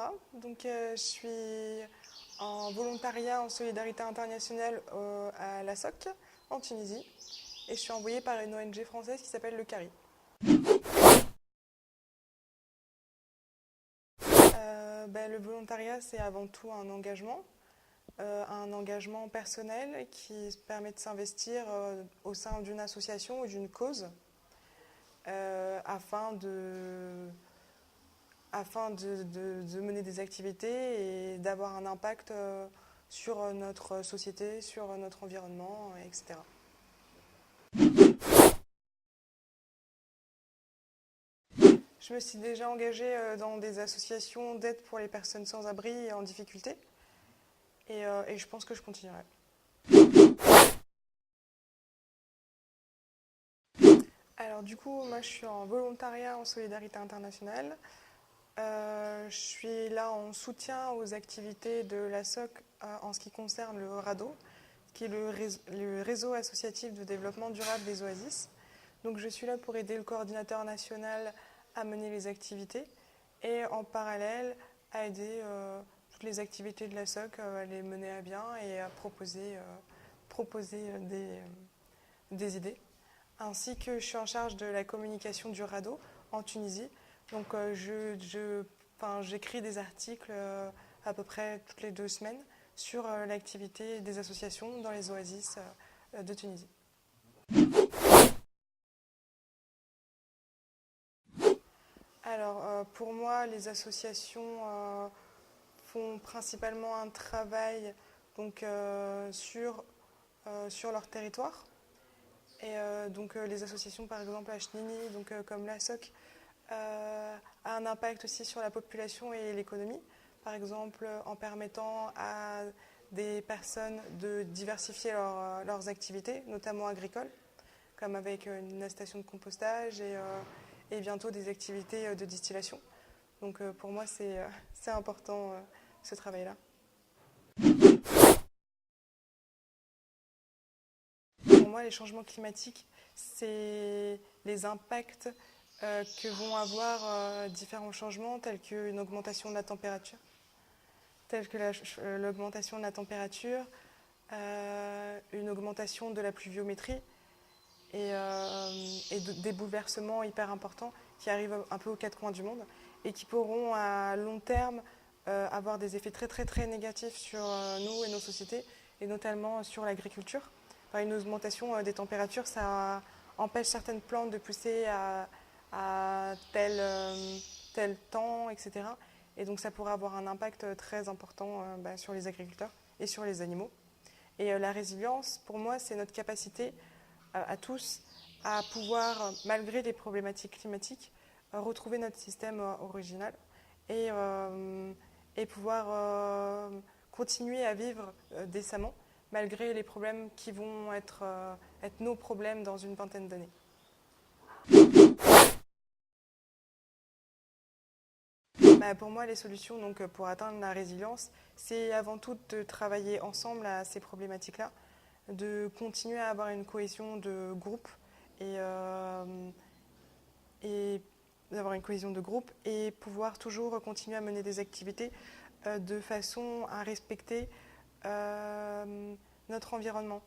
Sarah, je suis en volontariat en solidarité internationale à la SOC en Tunisie et je suis envoyée par une ONG française qui s'appelle le CARI. Le volontariat, c'est avant tout un engagement personnel qui permet de s'investir au sein d'une association ou d'une cause afin de mener des activités et d'avoir un impact sur notre société, sur notre environnement, etc. Je me suis déjà engagée dans des associations d'aide pour les personnes sans abri et en difficulté. Et je pense que je continuerai. Alors du coup, moi je suis en volontariat en solidarité internationale. Je suis là en soutien aux activités de la SOC en ce qui concerne le RADO, qui est le réseau associatif de développement durable des Oasis. Donc je suis là pour aider le coordinateur national à mener les activités et en parallèle à aider toutes les activités de la SOC à les mener à bien et à proposer des idées. Ainsi que je suis en charge de la communication du RADO en Tunisie. Donc j'écris des articles à peu près toutes les 2 semaines sur l'activité des associations dans les oasis de Tunisie. Alors pour moi, les associations font principalement un travail sur leur territoire. Et les associations, par exemple à Chnini, comme la SOC, a un impact aussi sur la population et l'économie. Par exemple, en permettant à des personnes de diversifier leurs activités, notamment agricoles, comme avec une station de compostage et bientôt des activités de distillation. Donc pour moi, c'est important ce travail-là. Pour moi, les changements climatiques, c'est les impacts que vont avoir différents changements, tels qu'une augmentation de la température, l'augmentation de la température, une augmentation de la pluviométrie et des bouleversements hyper importants qui arrivent un peu aux 4 coins du monde et qui pourront à long terme avoir des effets très très très négatifs sur nous et nos sociétés et notamment sur l'agriculture. Une augmentation des températures, ça empêche certaines plantes de pousser à tel temps, etc. Et donc ça pourrait avoir un impact très important sur les agriculteurs et sur les animaux. Et la résilience, pour moi, c'est notre capacité à tous à pouvoir, malgré les problématiques climatiques, retrouver notre système original et pouvoir continuer à vivre décemment malgré les problèmes qui vont être nos problèmes dans une vingtaine d'années. Pour moi, les solutions pour atteindre la résilience, c'est avant tout de travailler ensemble à ces problématiques-là, de continuer à avoir une cohésion de groupe et d'avoir une cohésion de groupe et pouvoir toujours continuer à mener des activités de façon à respecter notre environnement.